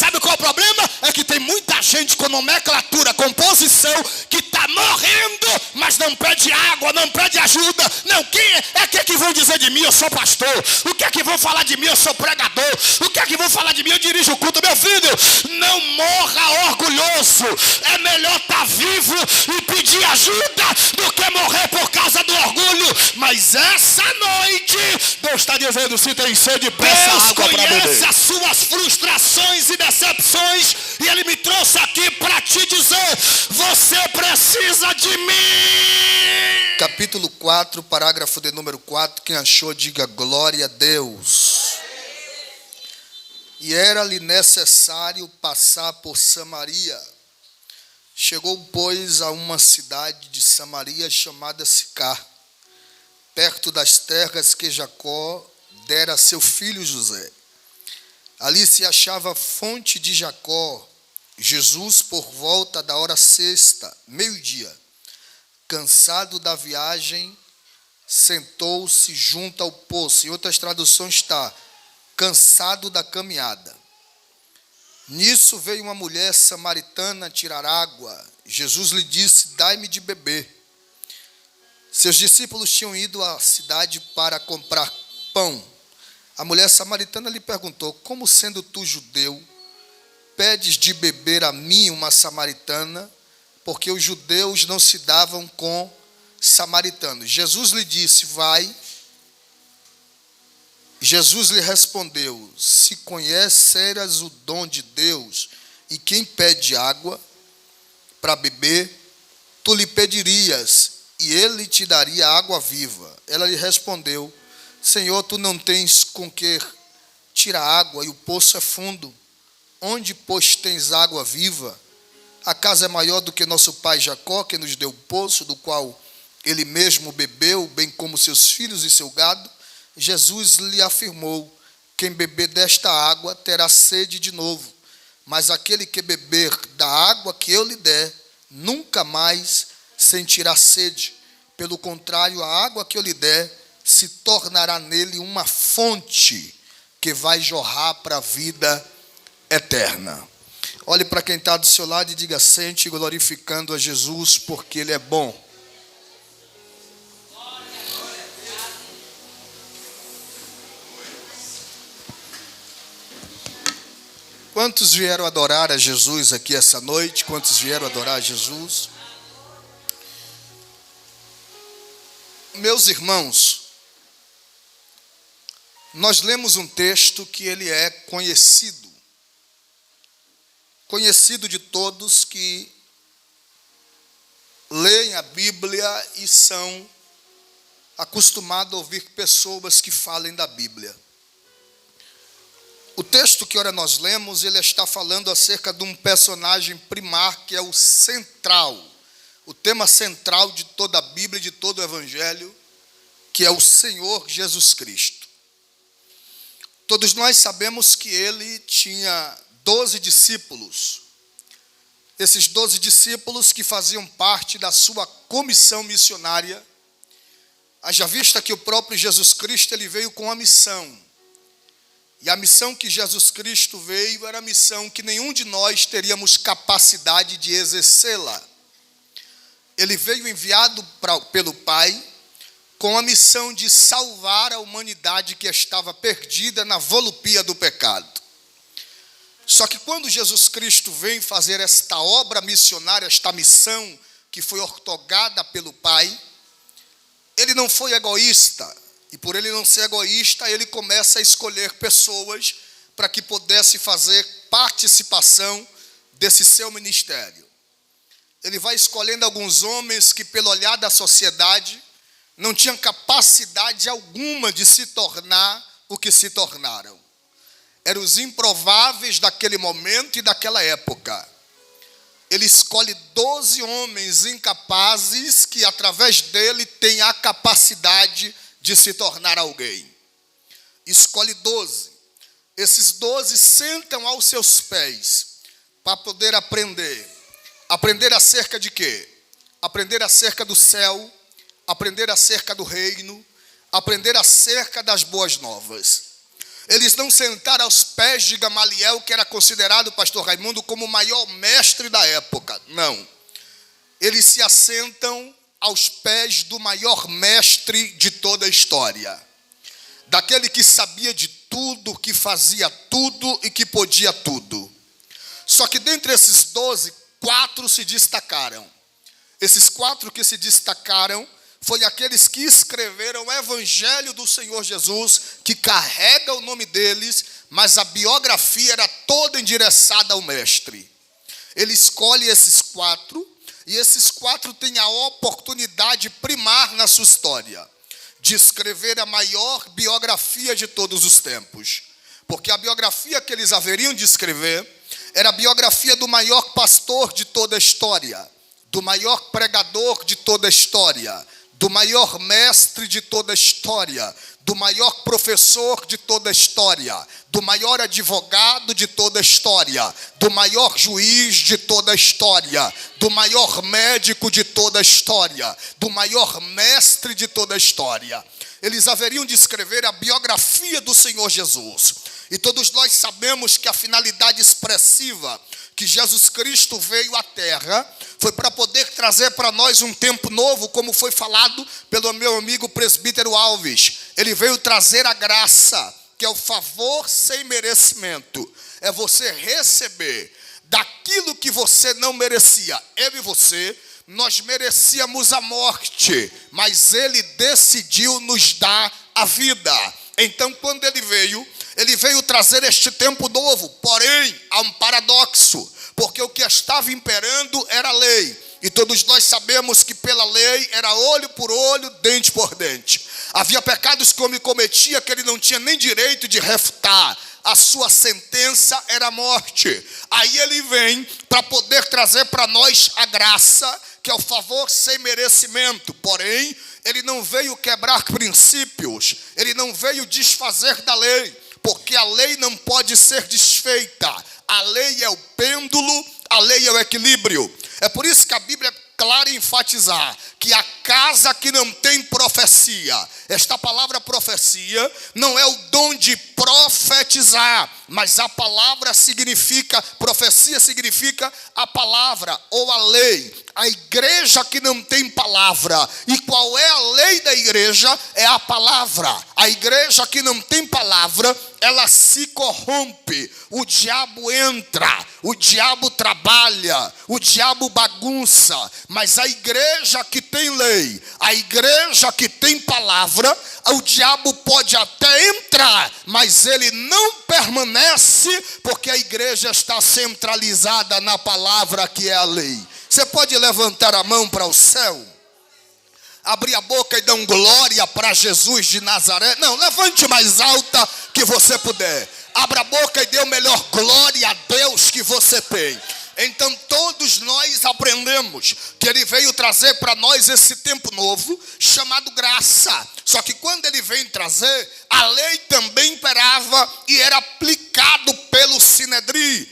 sabe qual é o problema? É que tem muita gente com nomenclatura, composição, que está morrendo, mas não pede água, não pede ajuda. Não, quem é que vão dizer de mim? Eu sou pastor. O que é que vão falar de mim? Eu sou pregador. O que é que vão falar de mim? Eu dirijo o culto. Meu filho, não morra orgulhoso. É melhor estar vivo e pedir ajuda do que morrer por causa do orgulho. Mas essa noite, Deus está dizendo, se tem sede, peça água para beber. Deus conhece as suas frustrações e decepções, e Ele me trouxe aqui para te dizer, você precisa de mim. Capítulo 4, parágrafo de número 4, quem achou, diga glória a Deus. E era-lhe necessário passar por Samaria. Chegou, pois, a uma cidade de Samaria chamada Sicar, perto das terras que Jacó dera a seu filho José. Ali se achava a fonte de Jacó. Jesus, por volta da hora sexta, meio-dia, cansado da viagem, sentou-se junto ao poço. Em outras traduções está, cansado da caminhada. Nisso veio uma mulher samaritana tirar água. Jesus lhe disse, dai-me de beber. Seus discípulos tinham ido à cidade para comprar pão. A mulher samaritana lhe perguntou, como sendo tu judeu, pedes de beber a mim, uma samaritana? Porque os judeus não se davam com samaritanos. Jesus lhe disse, vai. Jesus lhe respondeu, se conheceras o dom de Deus e quem pede água para beber, tu lhe pedirias e ele te daria água viva. Ela lhe respondeu, Senhor, tu não tens com que tirar água e o poço é fundo. Onde, pois, tens água viva? A casa é maior do que nosso pai Jacó, que nos deu o poço, do qual ele mesmo bebeu, bem como seus filhos e seu gado. Jesus lhe afirmou, quem beber desta água terá sede de novo, mas aquele que beber da água que eu lhe der, nunca mais sentirá sede. Pelo contrário, a água que eu lhe der se tornará nele uma fonte que vai jorrar para a vida eterna. Olhe para quem está do seu lado e diga, sente glorificando a Jesus, porque Ele é bom. Quantos vieram adorar a Jesus aqui essa noite? Quantos vieram adorar a Jesus? Meus irmãos, nós lemos um texto que ele é conhecido de todos que leem a Bíblia e são acostumados a ouvir pessoas que falem da Bíblia. O texto que ora nós lemos, ele está falando acerca de um personagem primar que é o central, o tema central de toda a Bíblia e de todo o Evangelho, que é o Senhor Jesus Cristo. Todos nós sabemos que ele tinha 12 discípulos. Esses 12 discípulos que faziam parte da sua comissão missionária. Haja vista que o próprio Jesus Cristo ele veio com a missão. E a missão que Jesus Cristo veio era a missão que nenhum de nós teríamos capacidade de exercê-la. Ele veio enviado pelo Pai com a missão de salvar a humanidade que estava perdida na volupia do pecado. Só que quando Jesus Cristo vem fazer esta obra missionária, esta missão que foi ortogada pelo Pai, ele não foi egoísta. E por ele não ser egoísta, ele começa a escolher pessoas para que pudesse fazer participação desse seu ministério. Ele vai escolhendo alguns homens que, pelo olhar da sociedade, não tinham capacidade alguma de se tornar o que se tornaram. Eram os improváveis daquele momento e daquela época. Ele escolhe 12 homens incapazes que, através dele, têm a capacidade de se tornar alguém. Escolhe 12. Esses 12 sentam aos seus pés para poder aprender. Aprender acerca de quê? Aprender acerca do céu, aprender acerca do reino, aprender acerca das boas novas. Eles não sentaram aos pés de Gamaliel, que era considerado, pastor Raimundo, como o maior mestre da época. Não. Eles se assentam aos pés do maior mestre de toda a história. Daquele que sabia de tudo, que fazia tudo e que podia tudo. Só que dentre esses 12, 4 se destacaram. Esses 4 que se destacaram foi aqueles que escreveram o Evangelho do Senhor Jesus, que carrega o nome deles, mas a biografia era toda endereçada ao mestre. Ele escolhe esses 4, e esses 4 têm a oportunidade primar na sua história de escrever a maior biografia de todos os tempos. Porque a biografia que eles haveriam de escrever era a biografia do maior pastor de toda a história, do maior pregador de toda a história, do maior mestre de toda a história, do maior professor de toda a história, do maior advogado de toda a história, do maior juiz de toda a história, do maior médico de toda a história, do maior mestre de toda a história. Eles haveriam de escrever a biografia do Senhor Jesus. E todos nós sabemos que a finalidade expressiva que Jesus Cristo veio à terra foi para poder trazer para nós um tempo novo, como foi falado pelo meu amigo presbítero Alves. Ele veio trazer a graça, que é o favor sem merecimento. É você receber daquilo que você não merecia. Eu e você, nós merecíamos a morte, mas ele decidiu nos dar a vida. Então, quando ele veio trazer este tempo novo. Porém, há um paradoxo, porque o que estava imperando era a lei. E todos nós sabemos que pela lei era olho por olho, dente por dente. Havia pecados que o homem cometia que ele não tinha nem direito de refutar. A sua sentença era a morte. Aí ele vem para poder trazer para nós a graça, que é o favor sem merecimento. Porém, ele não veio quebrar princípios, ele não veio desfazer da lei, porque a lei não pode ser desfeita. A lei é o pêndulo, a lei é o equilíbrio. É por isso que a Bíblia é clara em enfatizar que a casa que não tem profecia, esta palavra profecia não é o dom de profetizar, mas a palavra significa, profecia significa a palavra ou a lei. A igreja que não tem palavra. E qual é a lei da igreja? É a palavra. A igreja que não tem palavra, ela se corrompe. O diabo entra, o diabo trabalha, o diabo bagunça. Mas a igreja que tem lei, a igreja que tem palavra, o diabo pode até entrar, mas ele não permanece, porque a igreja está centralizada na palavra que é a lei. Você pode levantar a mão para o céu? Abrir a boca e dar um glória para Jesus de Nazaré? Não, levante mais alta que você puder. Abra a boca e dê o melhor glória a Deus que você tem. Então todos nós aprendemos que ele veio trazer para nós esse tempo novo, chamado graça. Só que quando ele vem trazer, a lei também imperava e era aplicado pelo Sinédrio,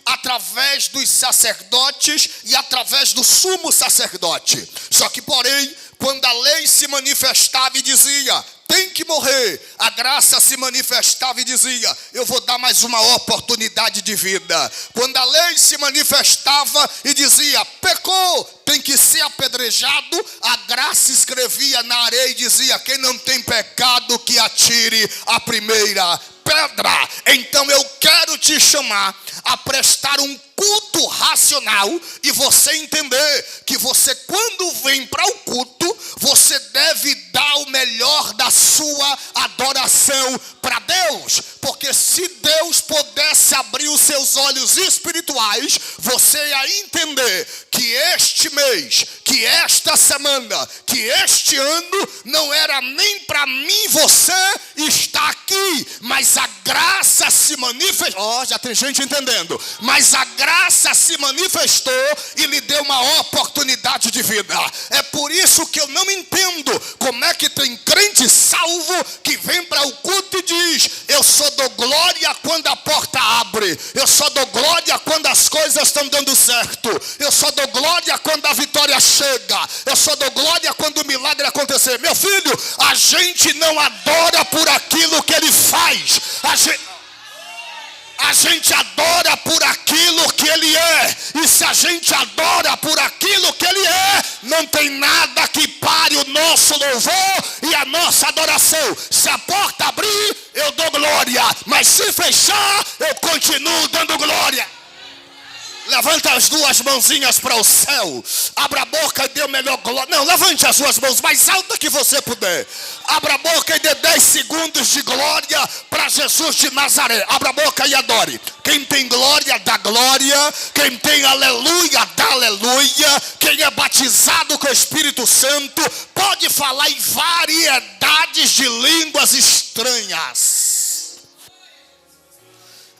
através dos sacerdotes e através do sumo sacerdote. Só que, porém, quando a lei se manifestava e dizia, tem que morrer, a graça se manifestava e dizia, eu vou dar mais uma oportunidade de vida. Quando a lei se manifestava e dizia, pecou, tem que ser apedrejado, a graça escrevia na areia e dizia, quem não tem pecado que atire a primeira pedra. Então eu quero te chamar a prestar um culto racional e você entender que você, quando vem para o culto, você deve dar o melhor da sua adoração para Deus, porque se Deus pudesse abrir os seus olhos espirituais, você ia entender que este mês, que esta semana, que este ano não era nem para mim você estar aqui, mas a graça se manifestou. Já tem gente entendendo. Mas a graça se manifestou e lhe deu uma oportunidade de vida. É por isso que eu não entendo como é que tem crente salvo que vem para o culto e diz, eu só dou glória quando a porta abre, eu só dou glória quando as coisas estão dando certo, eu só dou dou glória quando a vitória chega. Eu só dou glória quando o milagre acontecer. Meu filho, a gente não adora por aquilo que ele faz. A gente adora por aquilo que ele é. E se a gente adora por aquilo que ele é, não tem nada que pare o nosso louvor e a nossa adoração. Se a porta abrir, eu dou glória. Mas se fechar, eu continuo dando glória. Levanta as duas mãozinhas para o céu. Abra a boca e dê o melhor glória. Não, levante as duas mãos mais alta que você puder. Abra a boca e dê 10 segundos de glória para Jesus de Nazaré. Abra a boca e adore. Quem tem glória, dá glória. Quem tem aleluia, dá aleluia. Quem é batizado com o Espírito Santo pode falar em variedades de línguas estranhas.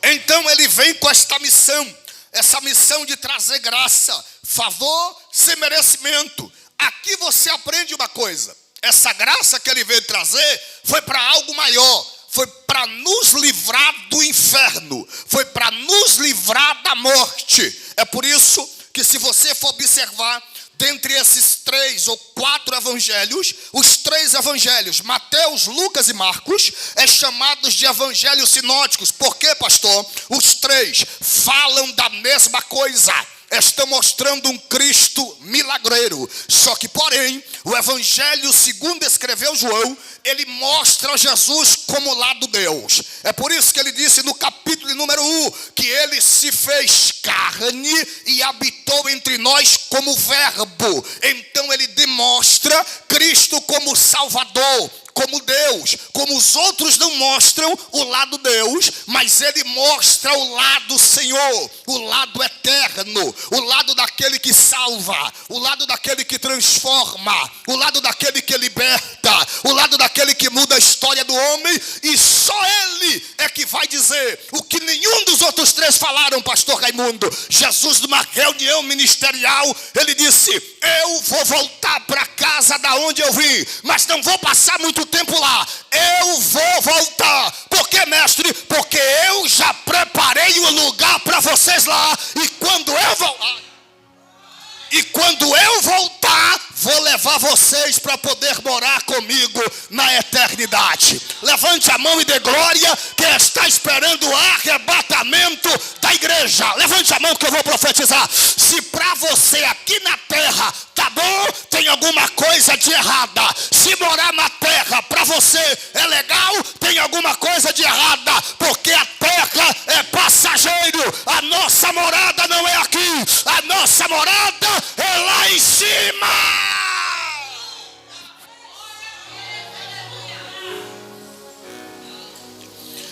Então ele vem com esta missão. Essa missão de trazer graça, favor, sem merecimento. Aqui você aprende uma coisa. Essa graça que ele veio trazer foi para algo maior. Foi para nos livrar do inferno. Foi para nos livrar da morte. É por isso que, se você for observar, dentre esses 3 ou 4 evangelhos, os 3 evangelhos, Mateus, Lucas e Marcos, é chamados de evangelhos sinóticos. Por quê, pastor? Os 3 falam da mesma coisa. Estão mostrando um Cristo milagreiro. Só que, porém, o evangelho segundo escreveu João, ele mostra Jesus como lado Deus. É por isso que ele disse no capítulo número 1, que ele se fez carne e habitou entre nós como verbo. Então ele demonstra Cristo como Salvador, como Deus. Como os outros não mostram o lado Deus, mas ele mostra o lado Senhor, o lado eterno, o lado daquele que salva, o lado daquele que transforma, o lado daquele que liberta, o lado daquele que muda a história do homem. E só ele é que vai dizer o que nenhum dos outros 3 falaram, pastor Raimundo. Jesus, numa reunião ministerial, ele disse: eu vou voltar para casa da onde eu vim, mas não vou passar muito tempo lá. Eu vou voltar. Por quê, mestre? Porque eu já preparei o lugar para vocês lá. E quando eu voltar, vou levar vocês para poder morar comigo na eternidade. Levante a mão e dê glória quem está esperando o arrebatamento da igreja. Levante a mão que eu vou profetizar. Se para você aqui na terra tá bom, tem alguma coisa de errada. Se morar na terra para você é legal, tem alguma coisa de errada. Porque a terra é passageiro. A nossa morada não é aqui. A nossa morada é lá em cima.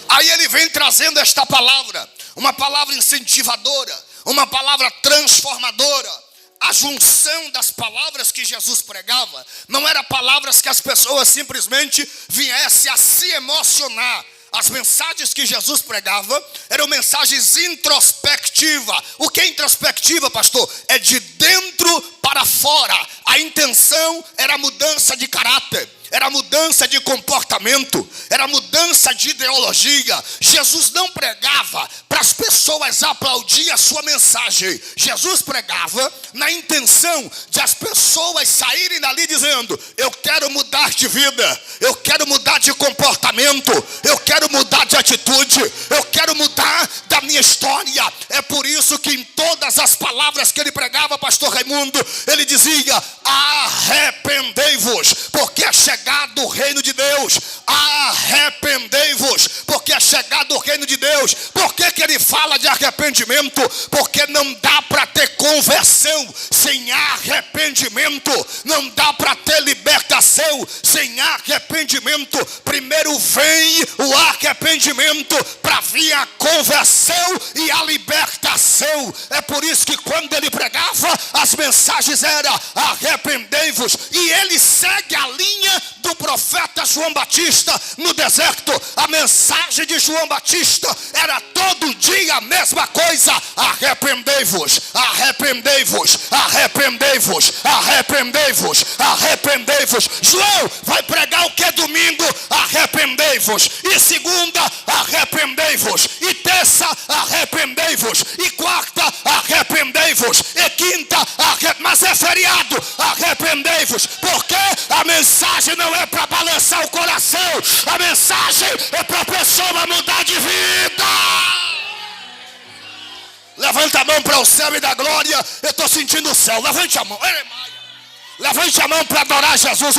Aí ele vem trazendo esta palavra, uma palavra incentivadora, uma palavra transformadora. A junção das palavras que Jesus pregava não eram palavras que as pessoas simplesmente viessem a se emocionar. As mensagens que Jesus pregava eram mensagens introspectivas. O que é introspectiva, pastor? É de dentro para fora. A intenção era mudança de caráter, era mudança de comportamento, era mudança de ideologia. Jesus não pregava para as pessoas aplaudirem a sua mensagem. Jesus pregava na intenção de as pessoas saírem dali dizendo: eu quero mudar de vida, eu quero mudar de comportamento, eu quero mudar de atitude, eu quero mudar da minha história. É por isso que em todas as palavras que ele pregava, pastor Raimundo, ele dizia: arrependei-vos, porque é chegado o reino de Deus. Arrependei-vos, porque é chegado o reino de Deus. Por que ele fala de arrependimento? Porque não dá para ter conversão sem arrependimento. Não dá para ter libertação sem arrependimento. Primeiro vem o arrependimento para vir a conversão e a libertação. É por isso que quando ele pregava, as mensagens eram: arrependei-vos. E ele segue a linha do profeta João Batista no deserto. A mensagem de João Batista era todo dia a mesma coisa: arrependei-vos, arrependei-vos, arrependei-vos, arrependei-vos, arrependei-vos. João vai pregar o que domingo? Arrependei-vos. E segunda, arrependei-vos. E terça, arrependei-vos. E quarta, arrependei-vos. E quinta, Levanta a mão para o céu e da glória. Eu estou sentindo o céu. Levante a mão. Levante a mão para adorar Jesus.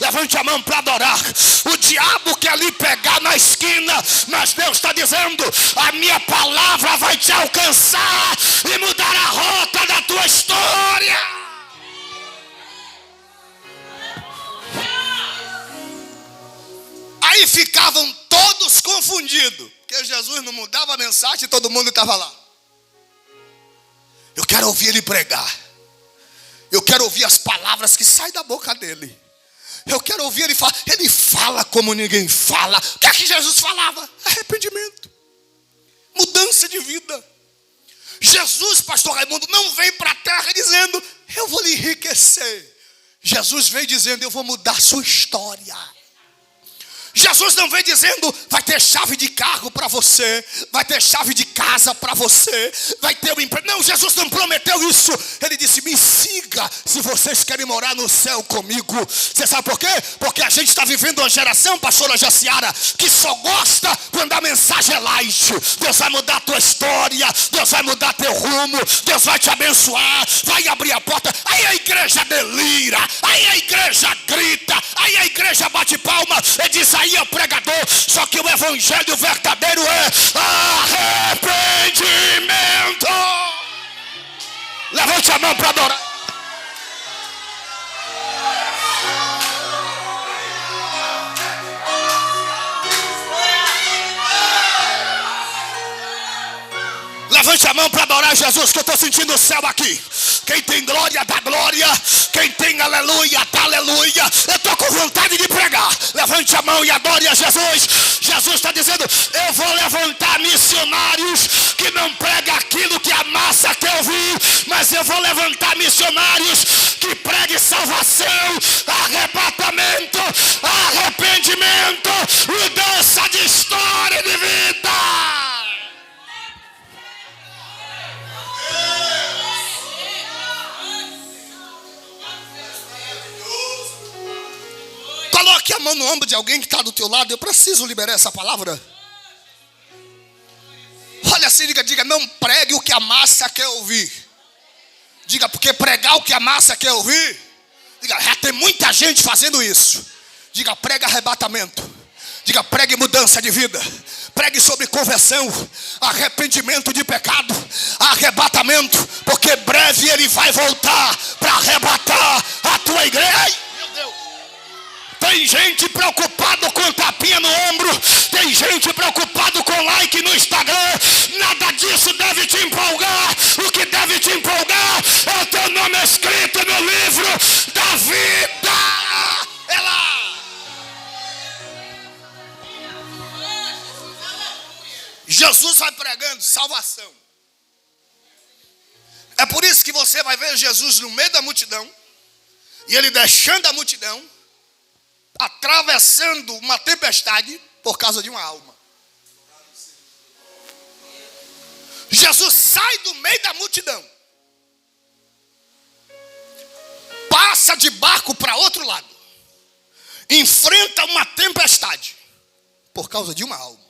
Levante a mão para adorar. O diabo quer lhe pegar na esquina, mas Deus está dizendo: a minha palavra vai te alcançar e mudar a rota da tua história. Aí ficavam todos confundidos, porque Jesus não mudava a mensagem e todo mundo estava lá. Eu quero ouvir ele pregar. Eu quero ouvir as palavras que saem da boca dele. Eu quero ouvir ele falar. Ele fala como ninguém fala. O que é que Jesus falava? Arrependimento, mudança de vida. Jesus, pastor Raimundo, não vem para a terra dizendo: eu vou lhe enriquecer. Jesus veio dizendo: eu vou mudar a sua história. Jesus não vem dizendo: vai ter chave de carro para você, vai ter chave de casa para você, vai ter um emprego. Não, Jesus não prometeu isso. Ele disse: me siga se vocês querem morar no céu comigo. Você sabe por quê? Porque a gente está vivendo uma geração, pastora Jaciara, que só gosta quando a mensagem é light. Deus vai mudar a tua história, Deus vai mudar teu rumo, Deus vai te abençoar, vai abrir a porta. Aí a igreja delira, aí a igreja grita, aí a igreja bate palma e diz: aí é o pregador. Só que o evangelho verdadeiro é arrependimento. Levante a mão para adorar. Levante a mão para adorar Jesus, que eu estou sentindo o céu aqui. Quem tem glória, dá glória. Quem tem aleluia, dá aleluia. Eu estou com vontade de pregar. Levante a mão e adore a Jesus. Jesus está dizendo: eu vou levantar missionários que não pregam aquilo que a massa quer ouvir, mas eu vou levantar missionários que preguem salvação, arrebatamento, arrependimento, mudança de história e de vida. Coloque a mão no ombro de alguém que está do teu lado. Eu preciso liberar essa palavra. Olha assim, diga: não pregue o que a massa quer ouvir. Diga: porque pregar o que a massa quer ouvir. Diga: já tem muita gente fazendo isso. Diga: pregue arrebatamento. Diga: pregue mudança de vida. Pregue sobre conversão, arrependimento de pecado, arrebatamento, porque breve ele vai voltar para arrebatar a tua igreja. Ai, meu Deus. Tem gente preocupado com tapinha no ombro, tem gente preocupado com like no Instagram. Nada disso deve te empolgar. O que deve te empolgar é o teu nome escrito no livro da vida. É lá. Jesus vai pregando salvação. É por isso que você vai ver Jesus no meio da multidão, e ele deixando a multidão, atravessando uma tempestade por causa de uma alma. Jesus sai do meio da multidão, passa de barco para outro lado, enfrenta uma tempestade por causa de uma alma.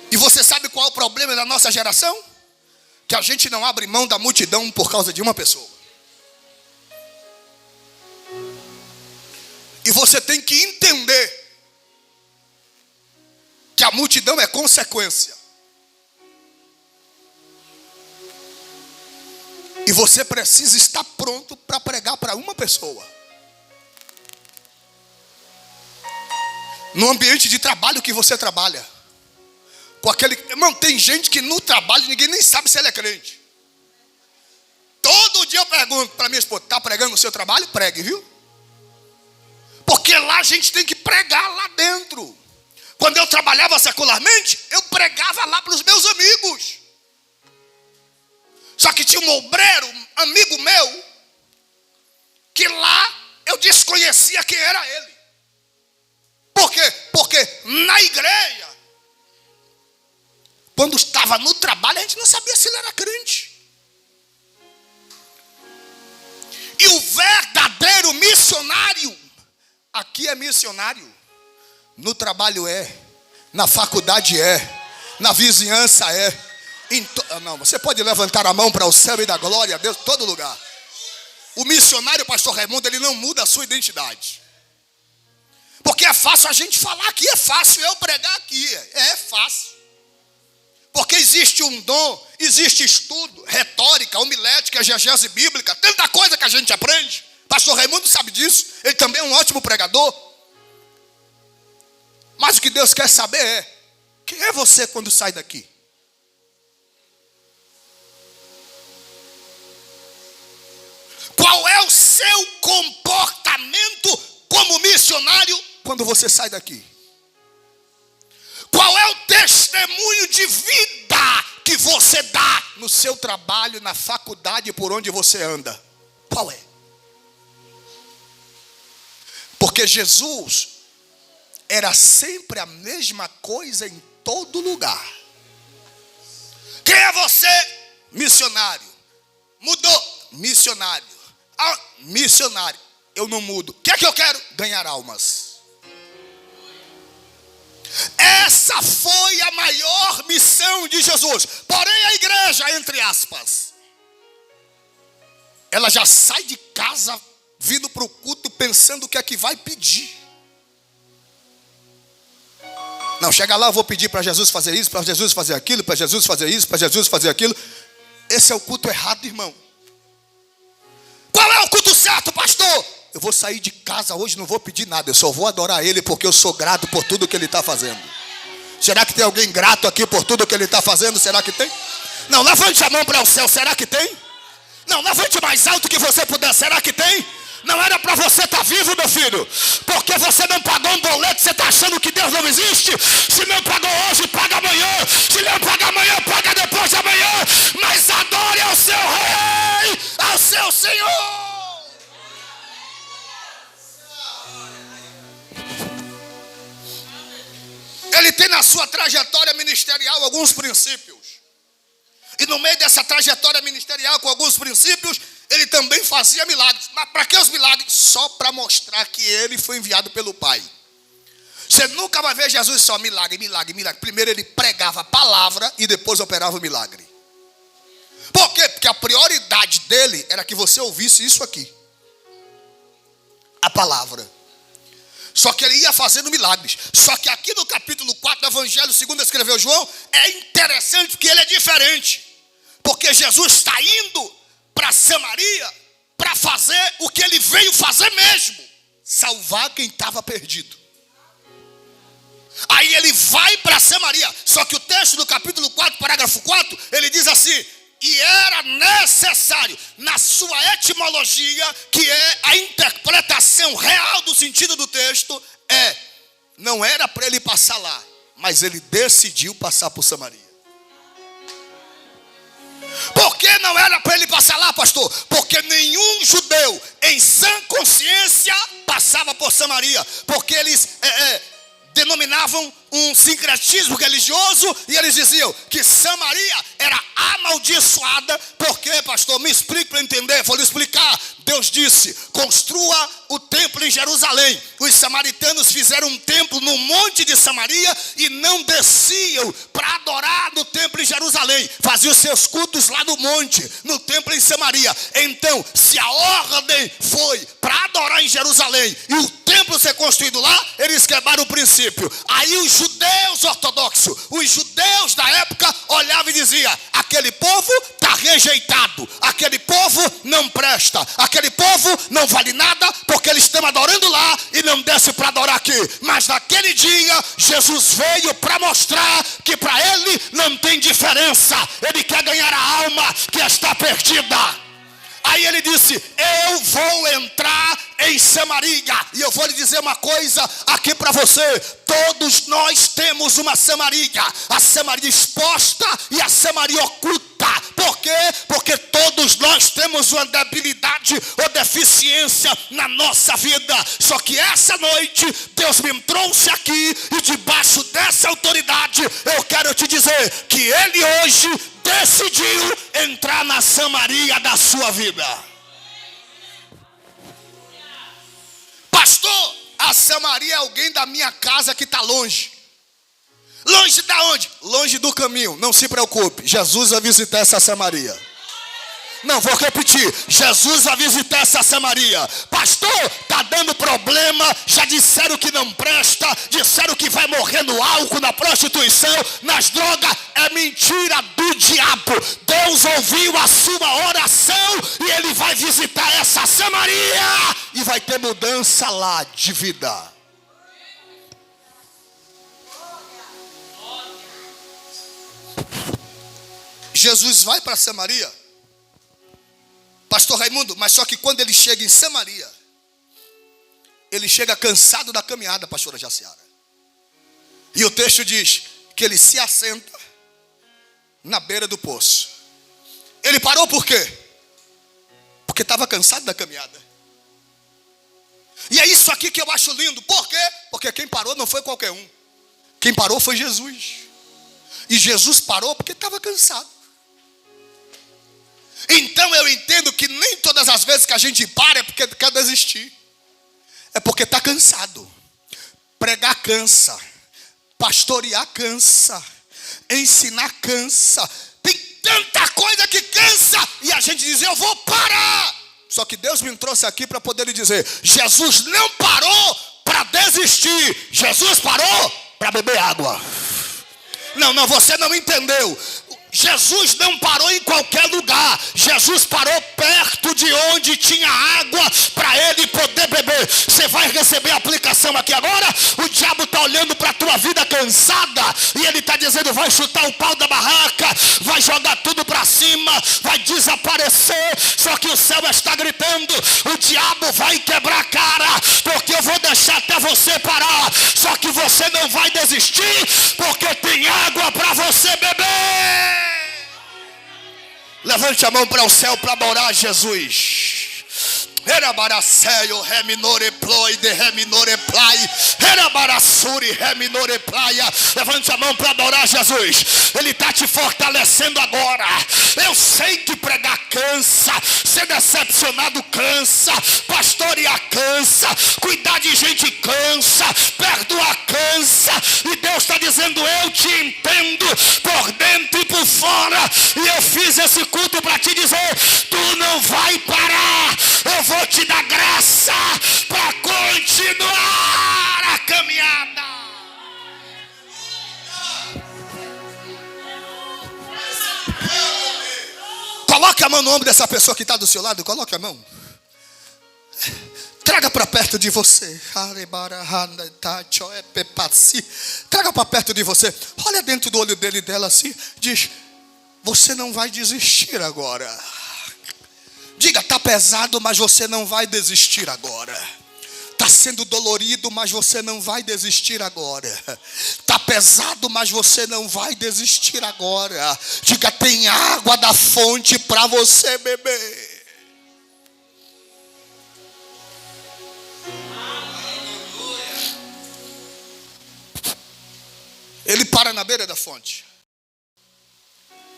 E você sabe qual é o problema da nossa geração? Que a gente não abre mão da multidão por causa de uma pessoa. E você tem que entender que a multidão é consequência. E você precisa estar pronto para pregar para uma pessoa. No ambiente de trabalho que você trabalha. Com aquele... Irmão, tem gente que no trabalho ninguém nem sabe se ele é crente. Todo dia eu pergunto para minha esposa: está pregando no seu trabalho? Pregue, viu? Porque lá a gente tem que pregar lá dentro. Quando eu trabalhava secularmente, eu pregava lá para os meus amigos. Só que tinha um obreiro, amigo meu, que lá eu desconhecia quem era ele. Por quê? Porque na igreja, quando estava no trabalho, a gente não sabia se ele era crente. E o verdadeiro missionário, aqui é missionário, no trabalho é, na faculdade na vizinhança não, você pode levantar a mão para o céu e dar glória a Deus em todo lugar. O missionário, pastor Raimundo, ele não muda a sua identidade. Porque é fácil a gente falar aqui, é fácil eu pregar aqui, é fácil. Porque existe um dom, existe estudo, retórica, homilética, exegese bíblica, tanta coisa que a gente aprende. Pastor Raimundo sabe disso, ele também é um ótimo pregador. Mas o que Deus quer saber quem é você quando sai daqui? Qual é o seu comportamento como missionário quando você sai daqui? Qual é o testemunho de vida que você dá no seu trabalho, na faculdade, por onde você anda? Qual é? Porque Jesus era sempre a mesma coisa em todo lugar. Quem é você? Missionário. Mudou? Missionário. Missionário. Eu não mudo. O que é que eu quero? Ganhar almas. Essa foi a maior missão de Jesus. Porém a igreja, entre aspas, ela já sai de casa vindo para o culto pensando o que é que vai pedir. Não, chega lá, eu vou pedir para Jesus fazer isso, para Jesus fazer aquilo, para Jesus fazer isso, para Jesus fazer aquilo. Esse é o culto errado, irmão. Qual é o culto certo, pastor? Eu vou sair de casa hoje, não vou pedir nada, eu só vou adorar Ele porque eu sou grato por tudo que Ele está fazendo. Será que tem alguém grato aqui por tudo que Ele está fazendo? Será que tem? Não, levante a mão para o céu, será que tem? Não, levante mais alto que você puder, será que tem? Não era para você estar vivo, meu filho, porque você não pagou um boleto, você está achando que Deus não existe? Se não pagou hoje, paga amanhã. Se não paga amanhã, paga depois de amanhã. Mas adore ao seu Rei, ao seu Senhor. Ele tem na sua trajetória ministerial alguns princípios. E no meio dessa trajetória ministerial com alguns princípios, ele também fazia milagres. Mas para que os milagres? Só para mostrar que ele foi enviado pelo Pai. Você nunca vai ver Jesus só milagre, milagre, milagre. Primeiro ele pregava a palavra e depois operava o milagre. Por quê? Porque a prioridade dele era que você ouvisse isso aqui. A palavra. Só que ele ia fazendo milagres. Só que aqui no capítulo 4 do Evangelho, segundo escreveu João, é interessante porque ele é diferente. Porque Jesus está indo para Samaria para fazer o que ele veio fazer mesmo. Salvar quem estava perdido. Aí ele vai para Samaria. Só que o texto do capítulo 4, parágrafo 4, ele diz assim: e era necessário, na sua etimologia, que é a interpretação real do sentido do texto, não era para ele passar lá, mas ele decidiu passar por Samaria. Por que não era para ele passar lá, pastor? Porque nenhum judeu em sã consciência passava por Samaria, porque eles denominavam um sincretismo religioso e eles diziam que Samaria era amaldiçoada. Por quê, pastor? Me explique para entender. Vou lhe explicar. Deus disse: construa o templo em Jerusalém. Os samaritanos fizeram um templo no monte de Samaria e não desciam para adorar no templo em Jerusalém. Faziam seus cultos lá no monte, no templo em Samaria. Então, se a ordem foi para adorar em Jerusalém e o templo ser construído lá, eles quebraram o princípio. Aí os judeus ortodoxos, os judeus da época olhavam e diziam: aquele povo está rejeitado, aquele povo não presta, aquele povo não vale nada, porque eles estão adorando lá e não desce para adorar aqui. Mas naquele dia Jesus veio para mostrar que para ele não tem diferença. Ele quer ganhar a alma que está perdida. Aí ele disse: eu vou entrar em Samaria. E eu vou lhe dizer uma coisa aqui para você: todos nós temos uma Samaria. A Samaria exposta e a Samaria oculta. Por quê? Porque todos nós temos uma debilidade ou deficiência na nossa vida. Só que essa noite Deus me trouxe aqui, e debaixo dessa autoridade eu quero te dizer que Ele hoje decidiu entrar na Samaria da sua vida. Pastor, a Samaria é alguém da minha casa que está longe. Longe da onde? Longe do caminho. Não se preocupe, Jesus vai visitar essa Samaria. Não, vou repetir. Jesus vai visitar essa Samaria. Pastor, está dando problema. Já disseram que não presta. Disseram que vai morrer no álcool, na prostituição, nas drogas. É mentira do diabo. Deus ouviu a sua oração e Ele vai visitar essa Samaria. E vai ter mudança lá de vida. Jesus vai para Samaria. Pastor Raimundo, mas só que quando ele chega em Samaria, ele chega cansado da caminhada, pastora Jaciara. E o texto diz que ele se assenta na beira do poço. Ele parou por quê? Porque estava cansado da caminhada. E é isso aqui que eu acho lindo. Por quê? Porque quem parou não foi qualquer um. Quem parou foi Jesus. E Jesus parou porque estava cansado. Então eu entendo que nem todas as vezes que a gente para é porque quer desistir. É porque está cansado. Pregar cansa. Pastorear cansa. Ensinar cansa. Tem tanta coisa que cansa. E a gente diz, eu vou parar. Só que Deus me trouxe aqui para poder lhe dizer, Jesus não parou para desistir. Jesus parou para beber água. Não, você não entendeu. Jesus não parou em qualquer lugar. Jesus parou perto de onde tinha água para ele poder beber. Você vai receber a aplicação aqui agora. O diabo está olhando para a tua vida cansada e ele está dizendo, vai chutar o pau da barraca, vai jogar tudo para cima, vai desaparecer. Só que o céu está gritando, o diabo vai quebrar a cara, porque eu vou deixar até você parar. Só que você não vai desistir, porque tem água para você beber. Levante a mão para o céu para adorar Jesus. Levante a mão para adorar Jesus. Ele está te fortalecendo agora. Eu sei que pregar cansa, ser decepcionado cansa, pastorear cansa, cuidar de gente cansa, perdoar cansa. E Deus está dizendo, eu te entendo por dentro e por fora. E eu fiz esse culto para te dizer, tu não vai parar. Eu vou te dar graça para continuar a caminhada. Coloque a mão no ombro dessa pessoa que está do seu lado. Coloque a mão. Traga para perto de você. Traga para perto de você. Olha dentro do olho dele e dela assim. Diz, você não vai desistir agora. Diga, está pesado, mas você não vai desistir agora. Está sendo dolorido, mas você não vai desistir agora. Está pesado, mas você não vai desistir agora. Diga, tem água da fonte para você beber. Ele para na beira da fonte.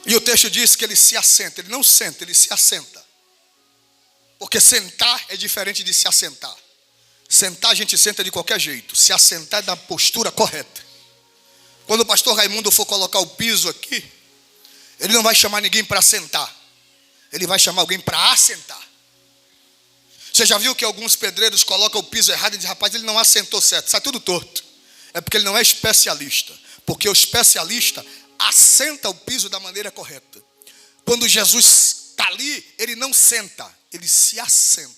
E o texto diz que ele se assenta. Ele não senta, ele se assenta. Porque sentar é diferente de se assentar. Sentar a gente senta de qualquer jeito. Se assentar é da postura correta. Quando o pastor Raimundo for colocar o piso aqui, ele não vai chamar ninguém para sentar. Ele vai chamar alguém para assentar. Você já viu que alguns pedreiros colocam o piso errado e dizem, rapaz, ele não assentou certo, sai tudo torto. É porque ele não é especialista. Porque o especialista assenta o piso da maneira correta. Quando Jesus está ali, ele não senta, ele se assenta.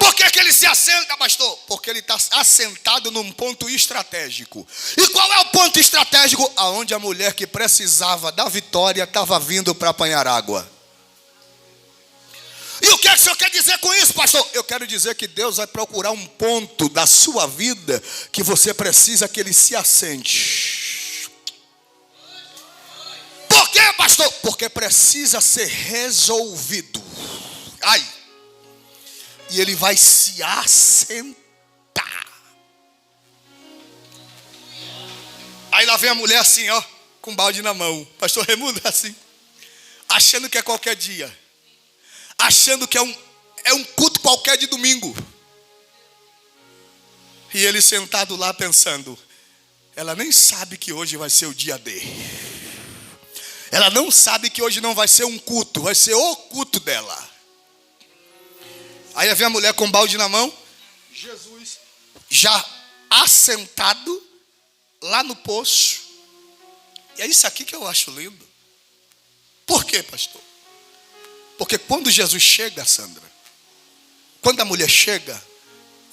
Por que ele se assenta, pastor? Porque ele está assentado num ponto estratégico. E qual é o ponto estratégico? Aonde a mulher que precisava da vitória estava vindo para apanhar água. E o que é que o senhor quer dizer com isso, pastor? Eu quero dizer que Deus vai procurar um ponto da sua vida que você precisa que ele se assente. Por quê, pastor? Porque precisa ser resolvido. Ai. E ele vai se assentar. Aí lá vem a mulher assim, ó, com um balde na mão. Pastor Raimundo assim, achando que é qualquer dia. Achando que é um culto qualquer de domingo. E ele sentado lá pensando, ela nem sabe que hoje vai ser o dia D. Ela não sabe que hoje não vai ser um culto, vai ser o culto dela. Aí vem a mulher com um balde na mão, Jesus já assentado lá no poço. E é isso aqui que eu acho lindo. Por quê, pastor? Porque quando Jesus chega, Sandra, quando a mulher chega,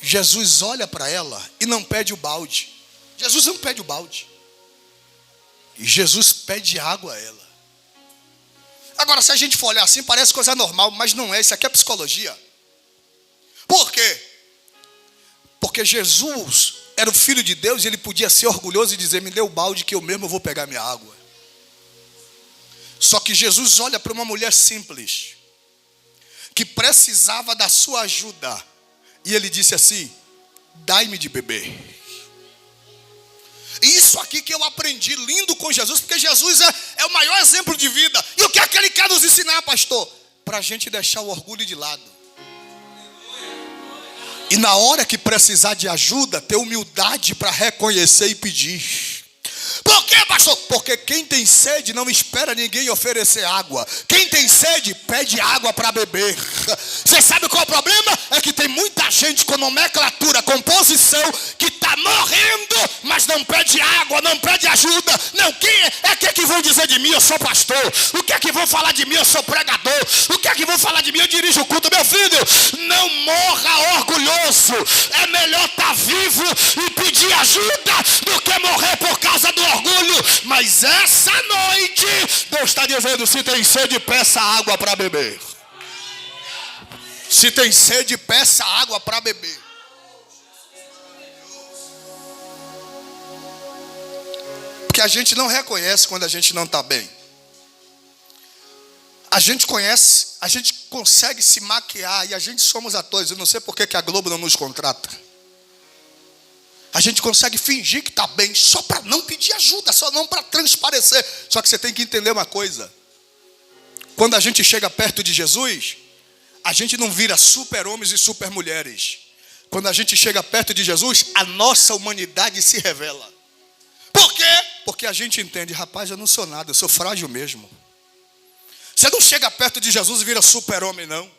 Jesus olha para ela e não pede o balde. Jesus não pede o balde. E Jesus pede água a ela. Agora, se a gente for olhar assim, parece coisa normal, mas não é. Isso aqui é psicologia. Por quê? Porque Jesus era o Filho de Deus e ele podia ser orgulhoso e dizer, me dê o balde que eu mesmo vou pegar minha água. Só que Jesus olha para uma mulher simples, que precisava da sua ajuda. E ele disse assim, dai-me de beber. Isso aqui que eu aprendi lindo com Jesus, porque Jesus é o maior exemplo de vida. E o que é que ele quer nos ensinar, pastor? Para a gente deixar o orgulho de lado. E na hora que precisar de ajuda, ter humildade para reconhecer e pedir. Por quê, pastor? Porque quem tem sede não espera ninguém oferecer água. Quem tem sede pede água para beber. Você sabe qual é o problema? É que tem muita gente com nomenclatura, composição, que está morrendo, mas não pede água, não pede ajuda. Não, quem é que vão dizer de mim? Eu sou pastor. O que é que vão falar de mim? Eu sou pregador. O que é que vão falar de mim? Eu dirijo o culto. Meu filho, não morra orgulhoso. É melhor estar vivo e pedir ajuda do que morrer por causa do orgulho. Mas essa noite Deus está dizendo, se tem sede, peça água para beber. Se tem sede, peça água para beber. Porque a gente não reconhece quando a gente não está bem. A gente conhece, a gente consegue se maquiar e a gente somos atores. Eu não sei por que a Globo não nos contrata. A gente consegue fingir que está bem só para não pedir ajuda, só não para transparecer. Só que você tem que entender uma coisa. Quando a gente chega perto de Jesus, a gente não vira super-homens e super-mulheres. Quando a gente chega perto de Jesus, a nossa humanidade se revela. Por quê? Porque a gente entende, rapaz, eu não sou nada, eu sou frágil mesmo. Você não chega perto de Jesus e vira super-homem, não.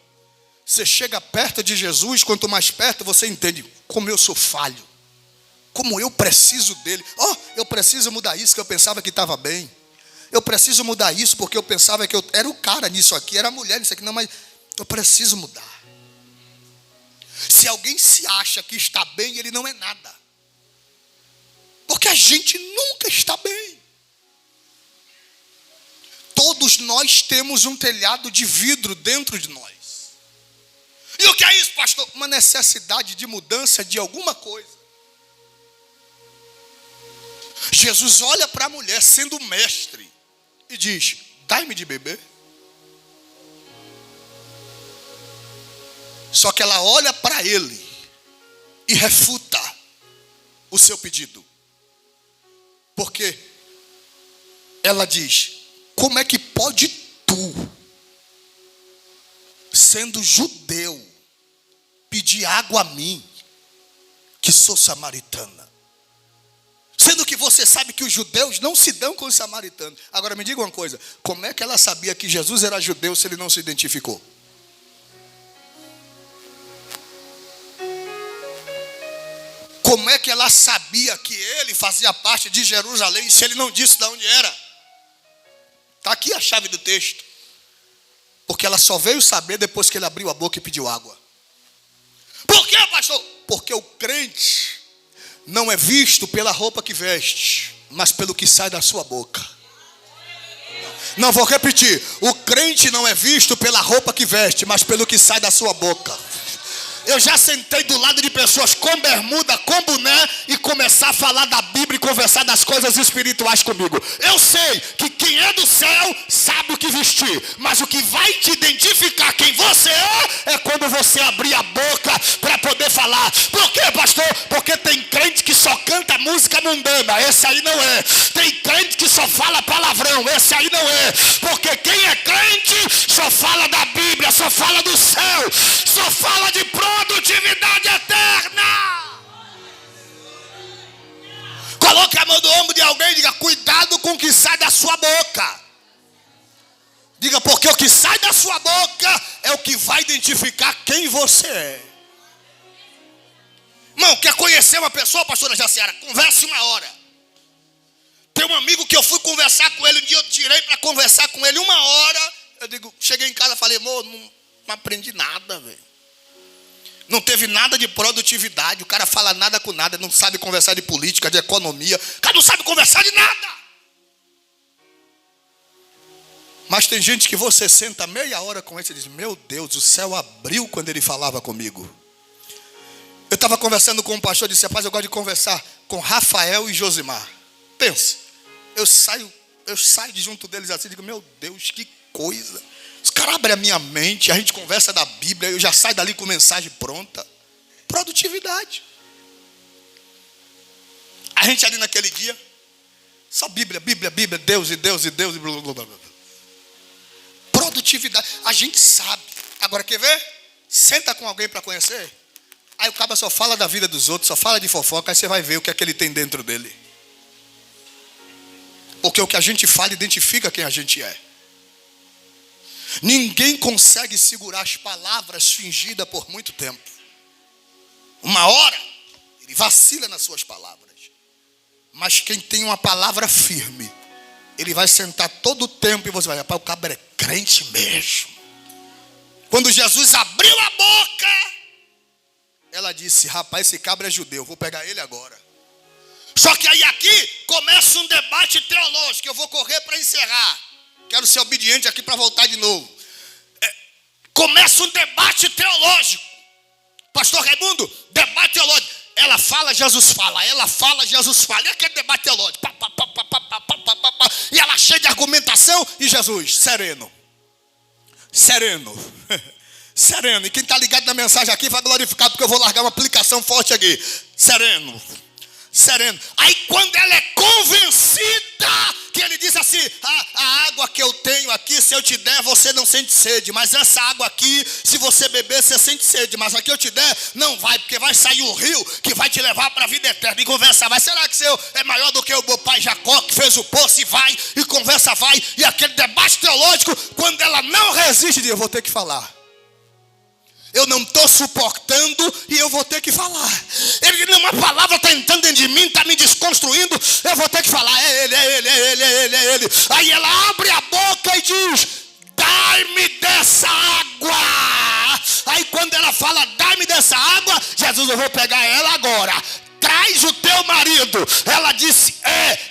Você chega perto de Jesus, quanto mais perto você entende como eu sou falho. Como eu preciso dele. Eu preciso mudar isso que eu pensava que estava bem. Eu preciso mudar isso porque eu pensava que eu era o cara nisso aqui, era a mulher nisso aqui. Não, mas eu preciso mudar. Se alguém se acha que está bem, ele não é nada. Porque a gente nunca está bem. Todos nós temos um telhado de vidro dentro de nós. E o que é isso, pastor? Uma necessidade de mudança de alguma coisa. Jesus olha para a mulher sendo mestre e diz, dai-me de beber. Só que ela olha para ele e refuta o seu pedido. Porque ela diz, como é que pode tu, sendo judeu, pedir água a mim, que sou samaritana? Sendo que você sabe que os judeus não se dão com os samaritanos. Agora me diga uma coisa, como é que ela sabia que Jesus era judeu se ele não se identificou? Como é que ela sabia que ele fazia parte de Jerusalém se ele não disse de onde era? Está aqui a chave do texto. Porque ela só veio saber depois que ele abriu a boca e pediu água. Por quê, pastor? Porque o crente não é visto pela roupa que veste, mas pelo que sai da sua boca. Não, vou repetir. O crente não é visto pela roupa que veste, mas pelo que sai da sua boca. Eu já sentei do lado de pessoas com bermuda, com boné e começar a falar da Bíblia e conversar das coisas espirituais comigo. Eu sei que quem é do céu sabe o que vestir, mas o que vai te identificar quem você é quando você abrir a boca para poder falar. Por quê, pastor? Porque tem crente que só canta música mundana, esse aí não é. Tem crente que só fala palavrão, esse aí não é. Porque quem é crente só fala da Bíblia, só fala do céu, só fala de produtividade eterna. mão do ombro de alguém e diga: cuidado com o que sai da sua boca. Diga: porque o que sai da sua boca é o que vai identificar quem você é. Irmão, quer conhecer uma pessoa, pastora Jaciara? Converse 1 hora. Tem um amigo que eu fui conversar com ele, um dia eu tirei para conversar com ele 1 hora. Eu digo, cheguei em casa e falei: amor, não aprendi nada, velho. Não teve nada de produtividade. O cara fala nada com nada, não sabe conversar de política, de economia. O cara não sabe conversar de nada. Mas tem gente que você senta meia hora com ele e diz: meu Deus, o céu abriu quando ele falava comigo. Eu estava conversando com um pastor e disse: rapaz, eu gosto de conversar com Rafael e Josimar. Pensa, eu saio de junto deles assim e digo: meu Deus, que coisa. Os caras abrem a minha mente, a gente conversa da Bíblia, eu já saio dali com mensagem pronta. Produtividade. A gente ali naquele dia, só Bíblia, Deus e Deus e Deus e blá, blá, blá, blá. Produtividade. A gente sabe. Agora quer ver? Senta com alguém para conhecer. Aí o cara só fala da vida dos outros, só fala de fofoca, aí você vai ver o que é que ele tem dentro dele. Porque o que a gente fala identifica quem a gente é. Ninguém consegue segurar as palavras fingidas por muito tempo. 1 hora, ele vacila nas suas palavras. Mas quem tem uma palavra firme, ele vai sentar todo o tempo e você vai: rapaz, o cabra é crente mesmo. Quando Jesus abriu a boca, ela disse: rapaz, esse cabra é judeu, vou pegar ele agora. Só que aí aqui começa um debate teológico. Eu vou correr para encerrar. Quero ser obediente aqui para voltar de novo. Começa um debate teológico. Pastor Raimundo, debate teológico. Ela fala, Jesus fala. Ela fala, Jesus fala. E aquele debate teológico. E ela cheia de argumentação. E Jesus, sereno. Sereno. Sereno. E quem está ligado na mensagem aqui vai glorificar, porque eu vou largar uma aplicação forte aqui. Sereno. Sereno. Aí quando ela é convencida, que ele diz assim: a água que eu tenho aqui, se eu te der, você não sente sede. Mas essa água aqui, se você beber, você sente sede. Mas aqui eu te der, não vai, porque vai sair o rio que vai te levar para a vida eterna. E conversa vai. Será que seu é maior do que o meu pai Jacó, que fez o poço e vai, e conversa vai. E aquele debate teológico, quando ela não resiste, diz: eu vou ter que falar. Eu não estou suportando e eu vou ter que falar. Ele diz: uma palavra está entrando dentro de mim, está me desconstruindo, eu vou ter que falar. É ele. Aí ela abre a boca e diz: dai-me dessa água. Aí quando ela fala: dai-me dessa água, Jesus: eu vou pegar ela agora. Traz o teu marido. Ela disse: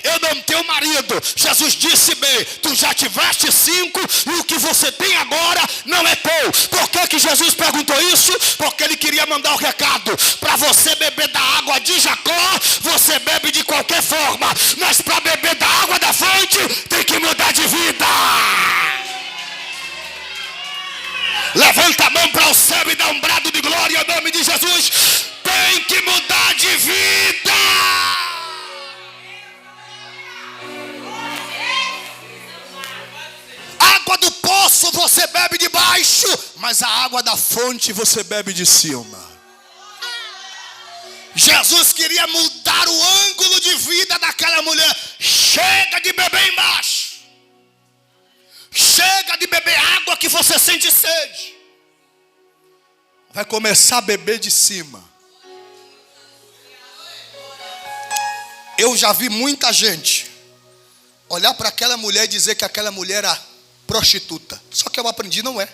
eu não tenho marido. Jesus disse: bem, tu já tiveste 5 e o que você tem agora não é teu. Por que Jesus perguntou isso? Porque ele queria mandar o recado: para você beber da água de Jacó, você bebe de qualquer forma, mas para beber da água da fonte, tem que mudar de vida. Levanta a mão para o céu e dá um brado de glória em nome de Jesus. Tem que mudar de vida. Água do poço você bebe de baixo, mas a água da fonte você bebe de cima. Jesus queria mudar o ângulo de vida daquela mulher. Chega de beber embaixo. Chega de beber água que você sente sede. Vai começar a beber de cima. Eu já vi muita gente olhar para aquela mulher e dizer que aquela mulher era prostituta. Só que eu aprendi, não é.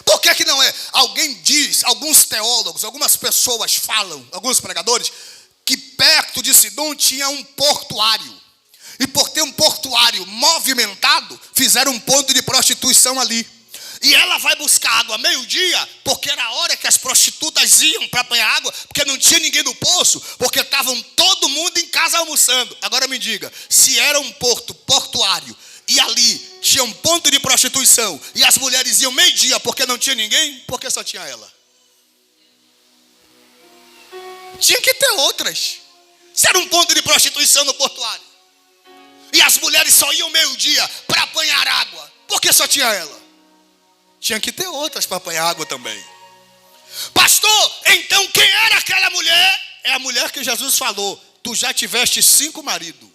Por que não é? Alguém diz, alguns teólogos, algumas pessoas falam, alguns pregadores, que perto de Sidom tinha um portuário. E por ter um portuário movimentado, fizeram um ponto de prostituição ali. E ela vai buscar água meio-dia, porque era a hora que as prostitutas iam para apanhar água, porque não tinha ninguém no poço, porque estavam todo mundo em casa almoçando. Agora me diga, se era um portuário, e ali tinha um ponto de prostituição, e as mulheres iam meio-dia porque não tinha ninguém, porque só tinha ela? Tinha que ter outras. Se era um ponto de prostituição no portuário, e as mulheres só iam meio-dia para apanhar água, porque só tinha ela? Tinha que ter outras para apanhar água também. Pastor, então quem era aquela mulher? É a mulher que Jesus falou: tu já tiveste 5 maridos.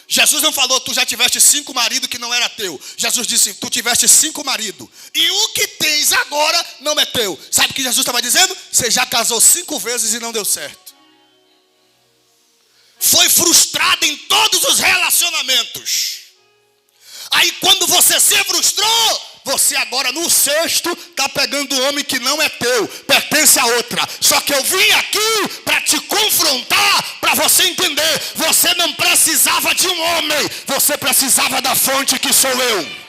Jesus não falou, tu já tiveste 5 maridos que não era teu. Jesus disse, tu tiveste 5 maridos. E o que tens agora não é teu. Sabe o que Jesus estava dizendo? Você já casou 5 vezes e não deu certo. Foi frustrado em todos os relacionamentos. Aí quando você se frustrou, você agora no 6º está pegando um homem que não é teu, pertence a outra. Só que eu vim aqui para te confrontar, para você entender. Você não precisava de um homem, você precisava da fonte que sou eu.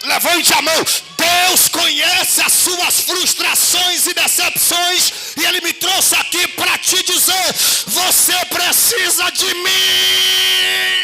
Levante a mão. Deus conhece as suas frustrações e decepções, e Ele me trouxe aqui para te dizer, você precisa de mim.